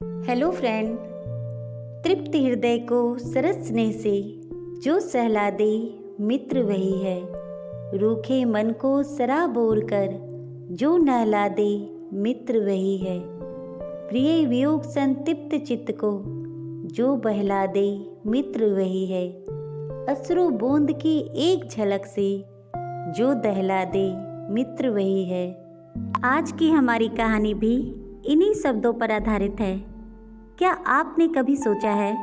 Hello friend. तृप्त हृदय को सरस स्नेह से जो सहला दे मित्र वही है। रूखे मन को सराबोर कर जो नहला दे मित्र वही है। प्रिय वियोग संतप्त चित्त को जो बहला दे मित्र वही है। अश्रु बूंद की एक झलक से जो दहला दे मित्र वही है। आज की हमारी कहानी भी इन्हीं शब्दों पर आधारित है। क्या आपने कभी सोचा है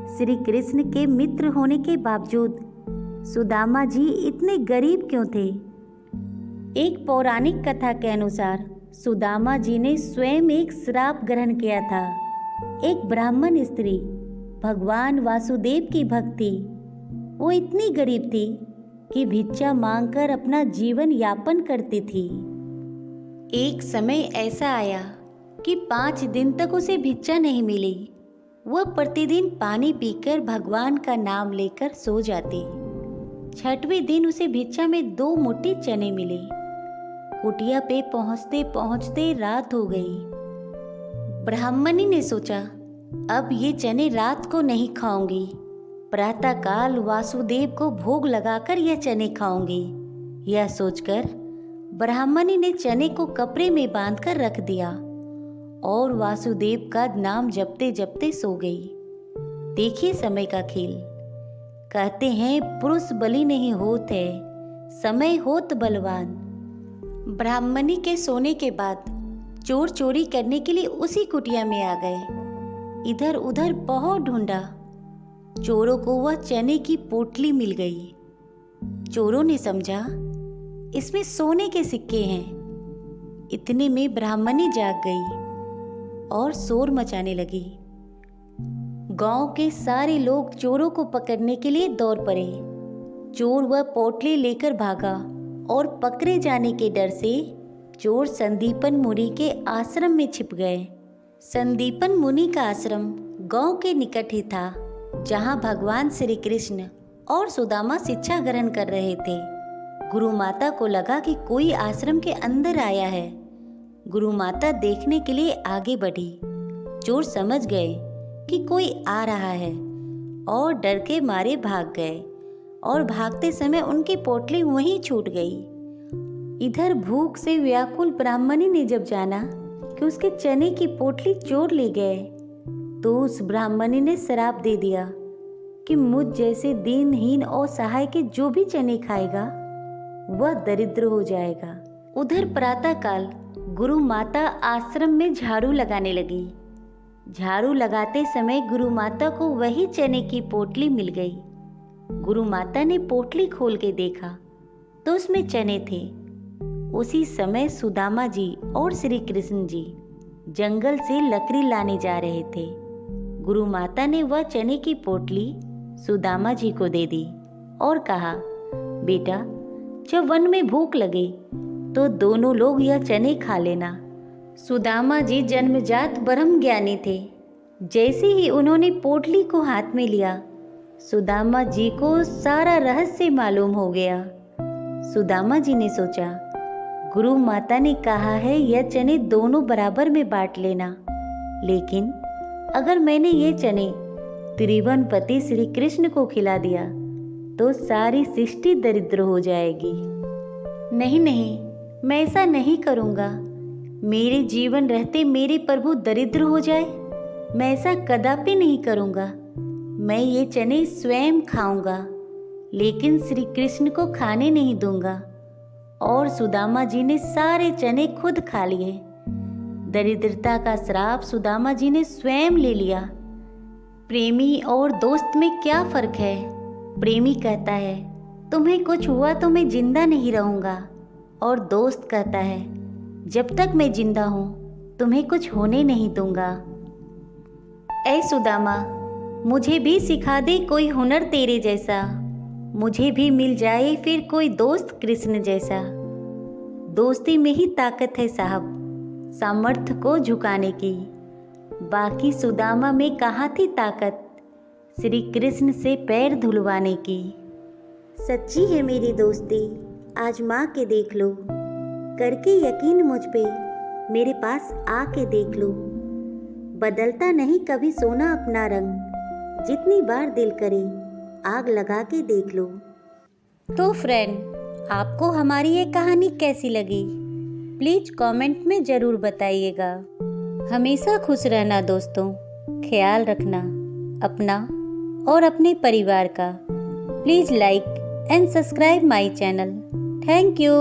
श्री कृष्ण के मित्र होने के बावजूद सुदामा जी इतने गरीब क्यों थे? एक पौराणिक कथा के अनुसार सुदामा जी ने स्वयं एक श्राप ग्रहण किया था। एक ब्राह्मण स्त्री भगवान वासुदेव की भक्त थी। वो इतनी गरीब थी कि भिक्षा मांगकर अपना जीवन यापन करती थी। एक समय ऐसा आया कि 5 दिन तक उसे भिक्षा नहीं मिली। वह प्रतिदिन पानी पीकर भगवान का नाम लेकर सो जाती। 6वें दिन उसे भिक्षा में 2 मुट्ठी चने मिले। कुटिया पे पहुंचते पहुंचते रात हो गई। ब्राह्मणी ने सोचा, अब ये चने रात को नहीं खाऊंगी, प्रातःकाल वासुदेव को भोग लगाकर यह चने खाऊंगी। यह सोचकर ब्राह्मणी ने चने को कपड़े में बांधकर रख दिया और वासुदेव का नाम जपते जपते सो गई। देखिए समय का खेल। कहते हैं पुरुष बलि नहीं होत है, समय होत बलवान। ब्राह्मणी के सोने के बाद चोर चोरी करने के लिए उसी कुटिया में आ गए। इधर उधर बहुत ढूंढा। चोरों को वह चने की पोटली मिल गई। चोरों ने समझा इसमें सोने के सिक्के हैं। इतने में ब्राह्मणी जाग गई और शोर मचाने लगी। गांव के सारे लोग चोरों को पकड़ने के लिए दौड़ पड़े। चोर वह पोटली लेकर भागा और पकड़े जाने के डर से चोर संदीपन मुनि के आश्रम में छिप गए। संदीपन मुनि का आश्रम गांव के निकट ही था, जहां भगवान श्री कृष्ण और सुदामा शिक्षा ग्रहण कर रहे थे। गुरु माता को लगा कि कोई आश्रम के अंदर आया है। गुरु माता देखने के लिए आगे बढ़ी। चोर समझ गए कि कोई आ रहा है और डर के मारे भाग गए और भागते समय उनकी पोटली वहीं छूट गई। इधर भूख से व्याकुल ब्राह्मणी ने जब जाना कि उसके चने की पोटली चोर ले गए, तो उस ब्राह्मणी ने श्राप दे दिया कि मुझ जैसे दीनहीन और सहाय के जो भी चने खाएगा वह दरिद्र हो जाएगा। उधर प्रातःकाल गुरु माता आश्रम में झाड़ू लगाने लगी। झाड़ू लगाते समय गुरु माता को वही चने की पोटली मिल गई। गुरु माता ने पोटली खोल के देखा तो उसमें चने थे। उसी समय सुदामा जी और श्री कृष्ण जी जंगल से लकड़ी लाने जा रहे थे। गुरु माता ने वह चने की पोटली सुदामा जी को दे दी और कहा, बेटा जब वन में भूख लगे तो दोनों लोग यह चने खा लेना। सुदामा जी जन्मजात ब्रह्म ज्ञानी थे। जैसे ही उन्होंने पोटली को हाथ में लिया, सुदामा जी को सारा रहस्य मालूम हो गया। सुदामा जी ने सोचा, गुरु माता ने कहा है यह चने दोनों बराबर में बांट लेना, लेकिन अगर मैंने ये चने त्रिभुवनपति श्री कृष्ण को खिला दिया तो सारी सृष्टि दरिद्र हो जाएगी। नहीं नहीं, मैं ऐसा नहीं करूँगा। मेरे जीवन रहते मेरे प्रभु दरिद्र हो जाए, मैं ऐसा कदापि नहीं करूँगा। मैं ये चने स्वयं खाऊंगा, लेकिन श्री कृष्ण को खाने नहीं दूंगा। और सुदामा जी ने सारे चने खुद खा लिए। दरिद्रता का श्राप सुदामा जी ने स्वयं ले लिया। प्रेमी और दोस्त में क्या फर्क है? प्रेमी कहता है तुम्हें कुछ हुआ तो मैं जिंदा नहीं रहूंगा, और दोस्त कहता है जब तक मैं जिंदा हूँ तुम्हें कुछ होने नहीं दूंगा। ऐ सुदामा, मुझे भी सिखा दे कोई हुनर तेरे जैसा। मुझे भी मिल जाए फिर कोई दोस्त कृष्ण जैसा। दोस्ती में ही ताकत है साहब, सामर्थ्य को झुकाने की। बाकी सुदामा में कहाँ थी ताकत श्री कृष्ण से पैर धुलवाने की। सच्ची है मेरी दोस्ती, आजमा के देख लो। करके यकीन मुझ पे, मेरे पास आके देख लो। बदलता नहीं कभी सोना अपना रंग, जितनी बार दिल करे आग लगा के देख लो। तो फ्रेंड, आपको हमारी ये कहानी कैसी लगी? प्लीज कमेंट में ज़रूर बताइएगा। हमेशा खुश रहना दोस्तों, ख्याल रखना अपना और अपने परिवार का। Please like and subscribe my channel. Thank you.